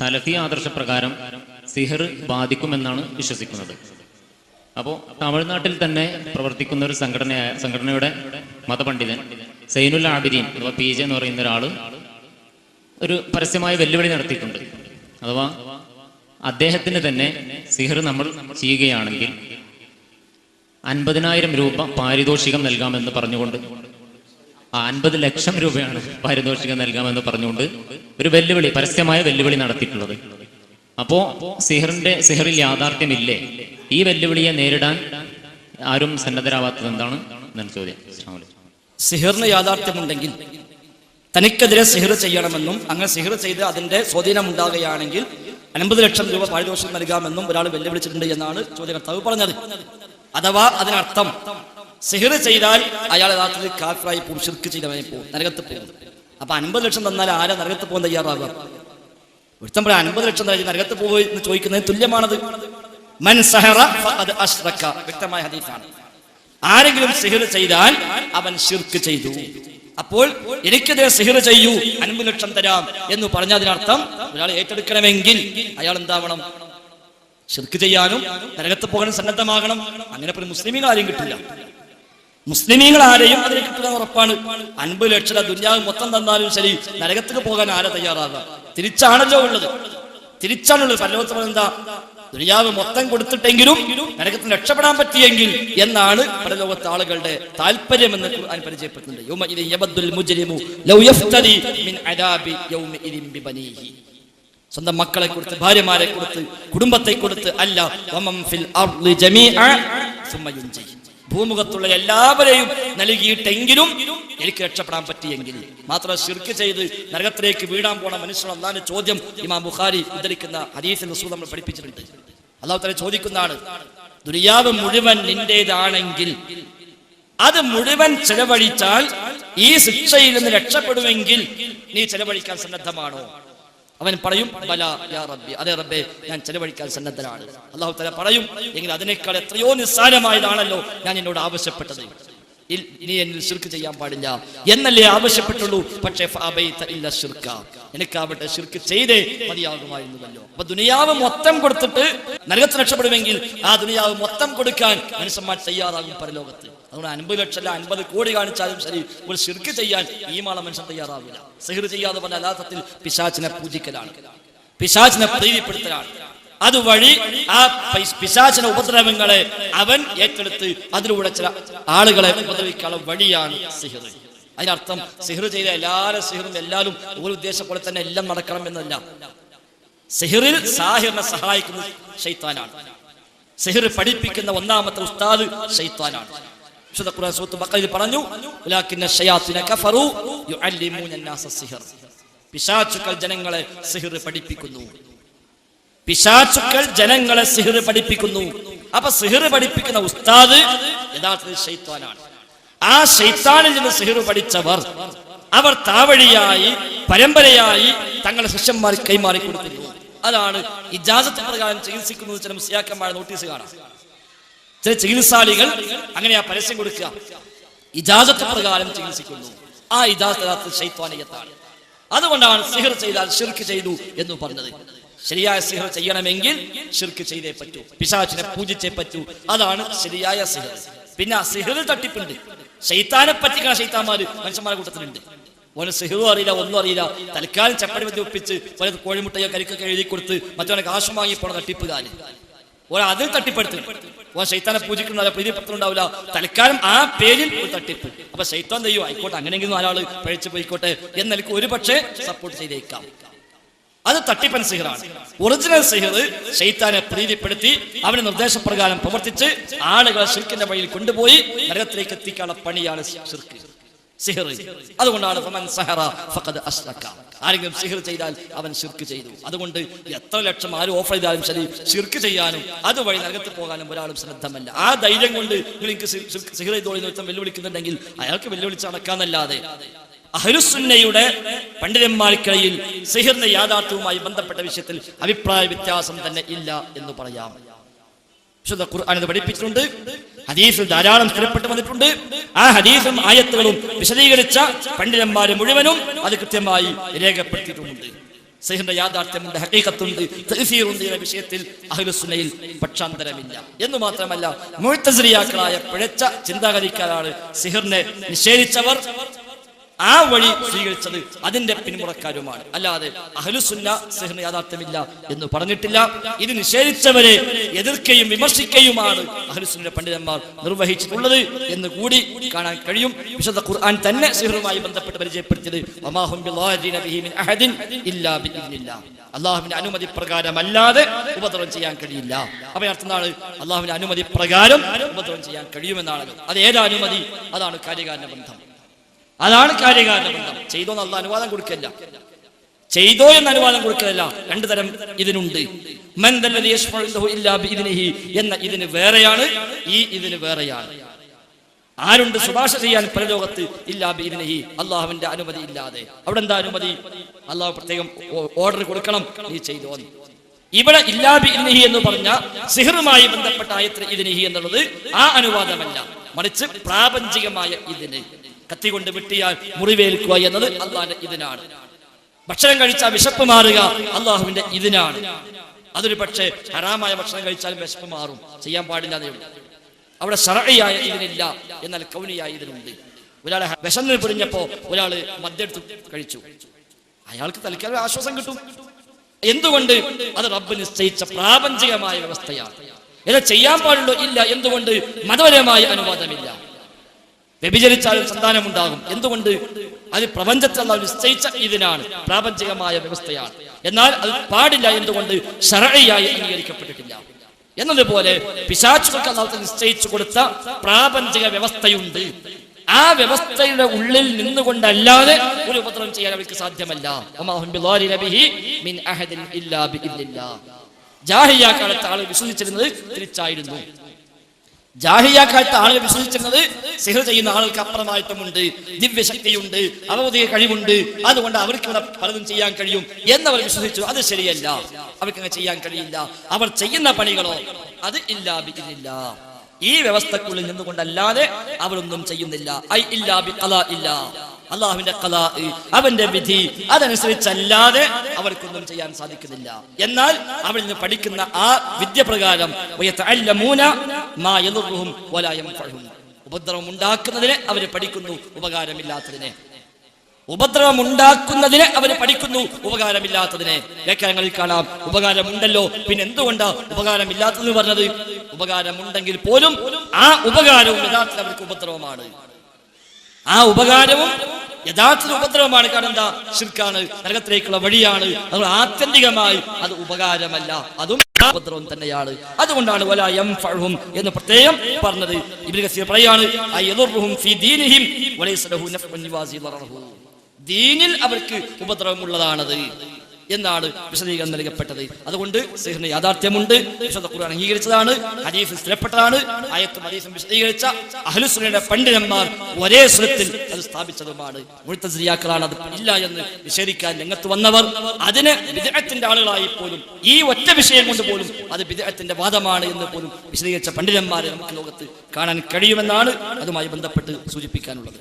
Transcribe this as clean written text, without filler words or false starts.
സലഫി ആദർശപ്രകാരം സിഹർ ബാധിക്കുമെന്നാണ് വിശ്വസിക്കുന്നത്. അപ്പോൾ തമിഴ്നാട്ടിൽ തന്നെ പ്രവർത്തിക്കുന്ന ഒരു സംഘടനയുടെ മതപണ്ഡിതൻ സൈനുൽ ആബിദീൻ അഥവാ PJ എന്ന് പറയുന്ന ഒരാൾ ഒരു പരസ്യമായ വെല്ലുവിളി നടത്തിയിട്ടുണ്ട്. അഥവാ അദ്ദേഹത്തിന് തന്നെ സിഹർ നമ്മൾ ചെയ്യുകയാണെങ്കിൽ 50,000 രൂപ പാരിതോഷികം നൽകാമെന്ന് പറഞ്ഞുകൊണ്ട് 50 ലക്ഷം രൂപയാണ് പാരിതോഷികം നൽകാമെന്ന് പറഞ്ഞുകൊണ്ട് ഒരു വെല്ലുവിളി, പരസ്യമായ വെല്ലുവിളി നടത്തിയിട്ടുള്ളത്. അപ്പോ സിഹറിൽ യാഥാർത്ഥ്യമില്ലേ? ഈ വെല്ലുവിളിയെ നേരിടാൻ ആരും സന്നദ്ധരാവാത്തത് എന്താണ് എന്നാണ് ചോദ്യം. സിഹറിന് യാഥാർത്ഥ്യമുണ്ടെങ്കിൽ തനിക്കെതിരെ സിഹർ ചെയ്യണമെന്നും അങ്ങനെ സിഹർ ചെയ്ത് അതിന്റെ സ്വാധീനം ഉണ്ടാകുകയാണെങ്കിൽ 50 ലക്ഷം രൂപ പാരിതോഷികം നൽകാമെന്നും ഒരാൾ വെല്ലുവിളിച്ചിട്ടുണ്ട് എന്നാണ് ചോദ്യകർത്താവ് പറഞ്ഞത്. അഥവാ അതിനർത്ഥം സിഹർ ചെയ്താൽ അയാൾ യഥാർത്ഥത്തിൽ കാഫിറായി പോകും, ശിർക്ക് ചെയ്തവനെ പോകും, നരകത്ത് പോകും. അപ്പൊ 50 ലക്ഷം തന്നാൽ ആരാ നരകത്ത് പോകാൻ തയ്യാറാകുക? ഒരുത്തം പറയാം 50 ലക്ഷം തരാൻ നരകത്ത് പോകുക എന്ന് ചോദിക്കുന്നതിന് തുല്യമാണത്. മൻ സഹറ ഫഖദ് അശ്റക, വ്യക്തമായ ഹദീസാണ്. ആരെങ്കിലും സിഹർ ചെയ്താൽ അവൻ ശിർക്ക് ചെയ്തു. അപ്പോൾ എനിക്കെതിരെ സിഹർ ചെയ്യൂ, 50 ലക്ഷം തരാം എന്ന് പറഞ്ഞതിനർത്ഥം ഒരാൾ ഏറ്റെടുക്കണമെങ്കിൽ അയാൾ എന്താവണം? ശിർക്ക് ചെയ്യാനും നരകത്ത് പോകാനും സന്നദ്ധമാകണം. അങ്ങനെ ഒരു മുസ്ലിമീങ്ങൾ ആരെയും കിട്ടില്ല, മുസ്ലിമീങ്ങൾ ആരെയും അതിനെ കിട്ടുന്ന ഉറപ്പാണ്. 50 ലക്ഷം ദുനിയാവ് മൊത്തം തന്നാലും ശരി, നരകത്തിന് പോകാൻ ആരെ തയ്യാറാകാം? തിരിച്ചാണല്ലോ ഉള്ളത്, തിരിച്ചാണുള്ളത്. പരലോകത്ത് എന്താ? ദുനിയാവ് മൊത്തം കൊടുത്തിട്ടെങ്കിലും നരകത്തിന് രക്ഷപ്പെടാൻ പറ്റിയെങ്കിൽ എന്നാണ് പരലോകത്തെ ആളുകളുടെ താല്പര്യമെന്ന് ഖുർആൻ പരിചയപ്പെടുന്നുണ്ട്. യൗമഇദി യബദ്ദുൽ മുജ്രിമു ലൗ യഫ്തദി മിൻ അദാബി യൗമഇദിൻ ബിബനീഹി. സ്വന്തം മക്കളെ കൊടുത്ത്, ഭാര്യമാരെ കൊടുത്ത്, കുടുംബത്തെ കൊടുത്ത് അല്ല, വമൻ ഫിൽ അർളി ജമീഅ സുമ്മ യുൻജി, ഭൂമുഖത്തുള്ള എല്ലാവരെയും നൽകിയിട്ടെങ്കിലും എനിക്ക് രക്ഷപ്പെടാൻ പറ്റിയെങ്കിൽ മാത്രം. ശിർക്ക് ചെയ്ത് നരകത്തിലേക്ക് വീഴാൻ പോണ മനുഷ്യൻ അല്ലാഹുവിന്റെ ചോദ്യം ഇമാം ബുഖാരി ഉദ്ധരിക്കുന്ന ഹദീസിൽ റസൂൽ നമ്മൾ പഠിപ്പിച്ചിട്ടുണ്ട്. അല്ലാഹു തആല ചോദിക്കുന്നതാണ്, ദുനിയാവ് മുഴുവൻ നിന്റേതാണെങ്കിൽ അത് മുഴുവൻ ചെലവഴിച്ചാൽ ഈ ശിക്ഷയിൽ നിന്ന് രക്ഷപ്പെടുമെങ്കിൽ നീ ചെലവഴിക്കാൻ സന്നദ്ധമാണോ? അവൻ പറയും ബലാ യാ റബ്ബി, അതെ റബ്ബേ ഞാൻ ചെലവഴിക്കാൻ സന്നദ്ധനാണ്. അല്ലാഹു തആല പറയും, എങ്കിൽ അതിനേക്കാൾ എത്രയോ നിസ്സാരമായതാണല്ലോ ഞാൻ എന്നോട് ആവശ്യപ്പെട്ടത്. നീ എന്നിൽ ശിർക്ക് ചെയ്യാൻ പാടില്ല എന്നല്ലേ ആവശ്യപ്പെട്ടുള്ളൂ. പക്ഷേ എനിക്കാവട്ടെ ശിർക്ക് ചെയ്തേ മതിയാകുമായിരുന്നുവല്ലോ. അപ്പൊ ദുനിയാവ് മൊത്തം കൊടുത്തിട്ട് നരകത്തിന് രക്ഷപ്പെടുമെങ്കിൽ ആ ദുനിയാവ് മൊത്തം കൊടുക്കാൻ മനുഷ്യന്മാർ തയ്യാറാകും പരലോകത്ത്. അതുകൊണ്ട് 50 ലക്ഷം അല്ല 50 കോടി കാണിച്ചാലും ശരി, ഒരു ശിർക്ക് ചെയ്യാൻ ഈ മാള മനുഷ്യൻ തയ്യാറാവില്ല. സിഹർ ചെയ്യാതെ പറഞ്ഞ യഥാർത്ഥത്തിൽ പിശാചിനെ പൂജിക്കലാണ്, പിശാചിനെ പ്രീതിപ്പെടുത്തലാണ്. അതുവഴി ആ പിശാചിന്റെ ഉപദ്രവങ്ങളെ അവൻ ഏറ്റെടുത്ത് അതിലൂടെ ചില ആളുകളെ ഉപദ്രവിക്കാനുള്ള വഴിയാണ് സിഹർ. അതിനർത്ഥം സിഹർ ചെയ്ത എല്ലാവരും സിഹറും എല്ലാവരും ഒരു ഉദ്ദേശം പോലെ തന്നെ എല്ലാം നടക്കണം എന്നല്ല. സിഹറിൽ സാഹിറിനെ സഹായിക്കുന്നത് ശൈത്താനാണ്. സിഹർ പഠിപ്പിക്കുന്ന ഒന്നാമത്തെ ഉസ്താദ് ശൈത്താനാണ്. വിശുദ്ധ ഖുർആൻ സൂറത്തുൽ ബഖറയിൽ പറഞ്ഞു, വലാകിന്ന ശയാത്തിന കഫറു യുഅല്ലിമൂന അന്നാസ സിഹർ. പിശാചുക്കൾ ജനങ്ങളെ സിഹർ പഠിപ്പിക്കുന്നു, പിശാചുക്കൾ ജനങ്ങളെ സിഹർ പഠിപ്പിക്കുന്നു. അപ്പൊ സിഹർ പഠിപ്പിക്കുന്ന ഉസ്താദ് യഥാർത്ഥത്തിൽ ശൈത്താനാണ്. ആ ശൈത്താനിൽ നിന്ന് സിഹർ പഠിച്ചവർ അവർ താവഴിയായി പരമ്പരയായി തങ്ങളുടെ ശിഷ്യന്മാർ കൈമാറി കൊടുക്കുന്നു. അതാണ് ഇജാസത്ത് പ്രകാരം ചികിത്സിക്കുന്നത്. ചില മുസ്ലിയാക്കന്മാരെ നോട്ടീസ് കാണാം, ചില ചികിത്സാലികൾ അങ്ങനെ ആ പരസ്യം കൊടുക്കുക, ഇജാസത്ത് പ്രകാരം ചികിത്സിക്കുന്നു. ആ ഇജാസത്ത് ശൈത്വാനിയത്താണ്. അതുകൊണ്ടാണ് സിഹർ ചെയ്താൽ ശിർക്ക് ചെയ്തു എന്ന് പറഞ്ഞത്. ശരിയായ സിഹർ ചെയ്യണമെങ്കിൽ ശിർക്ക് ചെയ്തേ പറ്റൂ, പിശാചിനെ പൂജിച്ചേ പറ്റൂ. അതാണ് ശരിയായ സിഹർ. പിന്നെ സിഹറിൽ തട്ടിപ്പുണ്ട്, ശൈത്താനെ പറ്റിക്കുന്ന ശൈത്താന്മാര് മനുഷ്യന്മാരെ കൂട്ടത്തിലുണ്ട്. ഓന് സിഹറും അറിയില്ല, ഒന്നും അറിയില്ല, തൽക്കാലം ചപ്പടി മതി ഒപ്പിച്ച് കോഴിമുട്ടയോ കരിക്കൊക്കെ എഴുതി കൊടുത്ത് മറ്റവനെ കാശും വാങ്ങി പോണ തട്ടിപ്പുകാര് ഓരോ അതിൽ തട്ടിപ്പെടുത്തും. ഓ ശൈത്താനെ പൂജിക്കുന്നുണ്ടാവില്ല, പ്രീതിപ്പെടുത്തുന്നുണ്ടാവില്ല, തൽക്കാലം ആ പേരിൽ ഒരു തട്ടിപ്പ്. അപ്പൊ ശൈത്താൻ ചെയ്യും, ആയിക്കോട്ടെ അങ്ങനെയെങ്കിലും ഒരാള് പഴിച്ചു പോയിക്കോട്ടെ എന്നെനിക്ക് ഒരു പക്ഷേ സപ്പോർട്ട് ചെയ്തേക്കാം. അത് തട്ടിപ്പൻ സിഹറാണ്. ഒറിജിനൽ സിഹർ ശൈത്താനെ പ്രീതിപ്പെടുത്തി അവന്റെ നിർദ്ദേശപ്രകാരം പ്രവർത്തിച്ച് ആളുകളെ ശിർക്കിന്റെ വഴിയിൽ കൊണ്ടുപോയി നരകത്തിലേക്ക് എത്തിക്കാനുള്ള പണിയാണ് സിഹർ. അതുകൊണ്ടാണ് ഫമൻ സഹറ ഫഖദ് അശ്റക, ആരെങ്കിലും സിഹർ ചെയ്താൽ അവൻ ശിർക്ക് ചെയ്തു. അതുകൊണ്ട് എത്ര ലക്ഷം ആരും ഓഫർ ചെയ്താലും ശരി, ശിർക്ക് ചെയ്യാനും അതുവഴി നരകത്തിൽ പോകാനും ഒരാളും ശ്രദ്ധമല്ല. ആ ധൈര്യം കൊണ്ട് നിങ്ങൾക്ക് സിഹർ ചെയ്തോളി വെല്ലുവിളിക്കുന്നുണ്ടെങ്കിൽ അയാൾക്ക് വെല്ലുവിളിച്ച് നടക്കാന്നല്ലാതെ അഹ്ലുസുന്നയുടെ പണ്ഡിതന്മാർക്കിടയിൽ സിഹറിന്റെ യാഥാർത്ഥ്യവുമായി ബന്ധപ്പെട്ട വിഷയത്തിൽ അഭിപ്രായ വ്യത്യാസം തന്നെ ഇല്ല എന്ന് പറയാം. വിശുദ്ധ ഖുർആൻ ഇത് പഠിപ്പിച്ചിട്ടുണ്ട്, ഹദീസിൽ ധാരാളം സ്ഥിരപ്പെട്ട് വന്നിട്ടുണ്ട്. ആ ഹദീസും ആയത്തുകളും വിശദീകരിച്ച പണ്ഡിതന്മാരെ മുഴുവനും അത് കൃത്യമായി രേഖപ്പെടുത്തിയിട്ടുമുണ്ട്. സിഹറിന്റെ യാഥാർത്ഥ്യമുണ്ട്, ഹഖീഖത്തുണ്ട്, തഅ്സീറുണ്ട് എന്ന വിഷയത്തിൽ അഹ്ലുസുന്നയിൽ പക്ഷാന്തരമില്ല. എന്ന് മാത്രമല്ല, മുഅ്തസിലിയാക്കളായ പിഴച്ച ചിന്താഗതിക്കാരാണ് സിഹറിനെ നിഷേധിച്ചവർ. ആ വഴി സ്വീകരിച്ചത് അതിന്റെ പിന്മുറക്കാരുമാണ്. അല്ലാതെ അഹ്ലുസുന്ന സിഹറിന് യാഥാർത്ഥ്യമില്ല എന്ന് പറഞ്ഞിട്ടില്ല. ഇത് നിഷേധിച്ചവരെ എതിർക്കുകയും വിമർശിക്കുകയുമാണ് അഹ്ലുസുന്ന പണ്ഡിതന്മാർ നിർവഹിച്ചിട്ടുള്ളത് എന്ന് കൂടി കാണാൻ കഴിയും. വിശുദ്ധ ഖുർആൻ തന്നെ സിഹറുമായി ബന്ധപ്പെട്ട് പരിചയപ്പെടുത്തിയത് വമാഹും ബിളാദിന ബിഹി മിൻ അഹദിൻ ഇല്ലാ ബിഇദ്നില്ലാഹ്, അല്ലാഹുവിന്റെ അനുമതി പ്രകാരമല്ലാതെ ഉപദ്രവം ചെയ്യാൻ കഴിയില്ല. അപ്പോൾ അർത്ഥമാണ് അല്ലാഹുവിന്റെ അനുമതി പ്രകാരം ഉപദ്രവം ചെയ്യാൻ കഴിയുമെന്നാണല്ലോ. അത് ഏതാ അനുമതി? അതാണ് കാര്യകാരണ ബന്ധം. അതാണ് കാര്യകാരണ ബന്ധം. ചെയ്തോ എന്ന് അല്ലാഹ് അനുവാദം കൊടുക്കല്ല, ചെയ്തോ എന്ന് അനുവാദം കൊടുക്കലല്ല. രണ്ടു തരം ഇതിനുണ്ട്. മൻ ദല്ലദി യശ്ഫഉ ഇൻദഹു ഇല്ലാ ബിഇദ്നിഹി എന്ന ഇതിന് വേറെയാണ്, ഈ ഇതിന് വേറെയാണ്. ആരുണ്ട് ശുപാർശ ചെയ്യാൻ പരലോകത്ത് ഇല്ലാ ബിഇദ്നിഹി, അല്ലാഹുവിന്റെ അനുമതി ഇല്ലാതെ? അവിടെ എന്താ അനുമതി? അല്ലാഹു പ്രത്യേകം ഓർഡർ കൊടുക്കണം, നീ ചെയ്തോ. ഇവിടെ ഇല്ലാ ബിഇദ്നിഹി എന്ന് പറഞ്ഞ സിഹറുമായി ബന്ധപ്പെട്ട ആയത്ത് ഇദ്നിഹി എന്നുള്ളത് ആ അനുവാദമല്ല, മറിച്ച് പ്രാപഞ്ചികമായ ഇതിന്. കത്തി കൊണ്ട് വെട്ടിയാൽ മുറിവേൽക്കുക എന്നത് അല്ലാഹുവിന്റെ ഇതിനാണ്. ഭക്ഷണം കഴിച്ചാൽ വിശപ്പ് മാറുക അല്ലാഹുവിന്റെ ഇതിനാണ്. അതൊരു പക്ഷേ ഹറാമായ ഭക്ഷണം കഴിച്ചാലും വിശപ്പ് മാറും, ചെയ്യാൻ പാടില്ലാതെ. അവിടെ ശർഈയായ ഇതിനില്ല, എന്നാൽ കൗനിയായ ഇതിനുണ്ട്. ഒരാളെ വിശന്ന് പിടിഞ്ഞപ്പോ ഒരാള് മദ്യെടുത്ത് കഴിച്ചു, അയാൾക്ക് തൽക്കാലം ആശ്വാസം കിട്ടും. എന്തുകൊണ്ട്? അത് റബ്ബ് നിശ്ചയിച്ച പ്രാപഞ്ചികമായ വ്യവസ്ഥയാണ്. ഇത് ചെയ്യാൻ പാടുള്ളൂ ഇല്ല. എന്തുകൊണ്ട്? മതപരമായ അനുവാദമില്ല. വ്യഭിചരിച്ചാലും സന്താനമുണ്ടാകും. എന്തുകൊണ്ട്? അത് പ്രപഞ്ചത്തിൽ അല്ലാഹു നിശ്ചയിച്ച ഇതിനാണ്, പ്രാപഞ്ചികമായ വ്യവസ്ഥയാണ്. എന്നാൽ അത് പാടില്ല. എന്തുകൊണ്ട്? ശർഈയായി അംഗീകരിക്കപ്പെട്ടിട്ടില്ല. എന്നതുപോലെ പിശാചുകൾക്ക് അല്ലാഹു നിശ്ചയിച്ചു കൊടുത്ത പ്രാപഞ്ചിക വ്യവസ്ഥയുണ്ട്. ആ വ്യവസ്ഥയുടെ ഉള്ളിൽ നിന്നുകൊണ്ടല്ലാതെ ഒരു ഉപദ്രവം ചെയ്യാൻ അവർക്ക് സാധ്യമല്ല. വമാഹും ബിളാദിന ബിഹി മിൻ അഹദിൻ ഇല്ലാ ബിഇദ്നില്ലാഹ്. ജാഹിലിയ്യ കാലത്ത് ആളുകൾ വിശ്വസിച്ചിരുന്നത് തിരിച്ചായിരുന്നു. ജാഹിലിയ്യ കാലത്ത് ആളുകൾ വിശ്വസിച്ചിരുന്നത് സിഹർ ചെയ്യുന്ന ആളുകൾക്ക് അപ്രമാദിത്വമുണ്ട്, ദിവ്യശക്തിയുണ്ട്, അവബോധിക കഴിവുണ്ട്, അതുകൊണ്ട് അവർക്ക് ഇവിടെ പലതും ചെയ്യാൻ കഴിയും എന്നവർ വിശ്വസിച്ചു. അത് ശരിയല്ല, അവർക്ക് അങ്ങനെ ചെയ്യാൻ കഴിയില്ല. അവർ ചെയ്യുന്ന പണികളോ അത് ഇല്ലാ ബിഇദ്നില്ലാഹ്, ഈ വ്യവസ്ഥക്കുള്ളിൽ നിന്നുകൊണ്ടല്ലാതെ അവരൊന്നും ചെയ്യുന്നില്ല. ഐ ഇല്ലാ ബിഖലാ ഇല്ല, അല്ലാഹുവിന്റെ ഖലാ, അവന്റെ വിധി, അതനുസരിച്ചല്ലാതെ അവർക്കൊന്നും ചെയ്യാൻ സാധിക്കുന്നില്ല. എന്നാൽ അവരിൽ നിന്ന് പഠിക്കുന്ന ആ വിദ്യ പ്രകാരം വയതഅല്ലമൂന മാ യദുറുഹും വലാ യൻഫഉഹും, ഉപദ്രവം ഉണ്ടാക്കുന്നതിനെ അവർ പഠിക്കുന്നു, ഉപകാരമില്ലാത്തതിനെ. ഉപദ്രവം ഉണ്ടാക്കുന്നതിനെ അവർ പഠിക്കുന്നു, ഉപകാരമില്ലാത്തതിനെ. വ്യാഖ്യാനങ്ങളിൽ കാണാം ഉപകാരമുണ്ടല്ലോ, പിന്നെ എന്തുകൊണ്ടാ ഉപകാരമില്ലാത്തതെന്ന് പറഞ്ഞത്? ഉപകാരമുണ്ടെങ്കിൽ പോലും ആ ഉപകാരവും യഥാർത്ഥത്തിൽ അവർക്ക് ഉപദ്രവമാണ്. ആ ഉപകാരവും യഥാർത്ഥ ഉപദ്രവമാണ്. കാരണം എന്താ? ശിർക്കാണ്, നരകത്തിലേക്കുള്ള വഴിയാണ്. അത് ആത്യന്തികമായി അത് ഉപകാരമല്ല, അതും ഉപദ്രവം തന്നെയാണ്. അതുകൊണ്ടാണ് വലാ യൻഫഉഹും എന്ന് പ്രത്യേകം പറഞ്ഞത്. ഇബ്നു കസീർ പറയാണ് അയദുറുഹും ഫീ ദീനിഹിം വലൈസ ലഹു നഫഉൻ യുവാസി ദററഹു, ദീനിൽ അവർക്ക് ഉപദ്രവമുള്ളതാണത് എന്നാണ് വിശദീകരണം നൽകപ്പെട്ടത്. അതുകൊണ്ട് സിഹറിന് യാഥാർത്ഥ്യമുണ്ട്, വിശുദ്ധ ഖുർആൻ അംഗീകരിച്ചതാണ്, ഹദീസ് സ്ഥിരപ്പെട്ടതാണ്. ആയത്തും ഹദീസും വിശദീകരിച്ച അഹ്ലുസുന്നയുടെ പണ്ഡിതന്മാർ ഒരേ സ്വരത്തിൽ അത് സ്ഥാപിച്ചതുമാണ്. മുഅ്തസിലിയാക്കളാണ് അത് ഇല്ല എന്ന് നിഷേധിക്കാൻ രംഗത്ത് വന്നവർ. അതിന് ബിദ്അത്തിന്റെ ആളുകളായി പോലും ഈ ഒറ്റ വിഷയം കൊണ്ട് പോലും അത് ബിദ്അത്തിന്റെ വാദമാണ് എന്ന് പോലും വിശദീകരിച്ച പണ്ഡിതന്മാരെ നമുക്ക് ലോകത്ത് കാണാൻ കഴിയുമെന്നാണ് അതുമായി ബന്ധപ്പെട്ട് സൂചിപ്പിക്കാനുള്ളത്.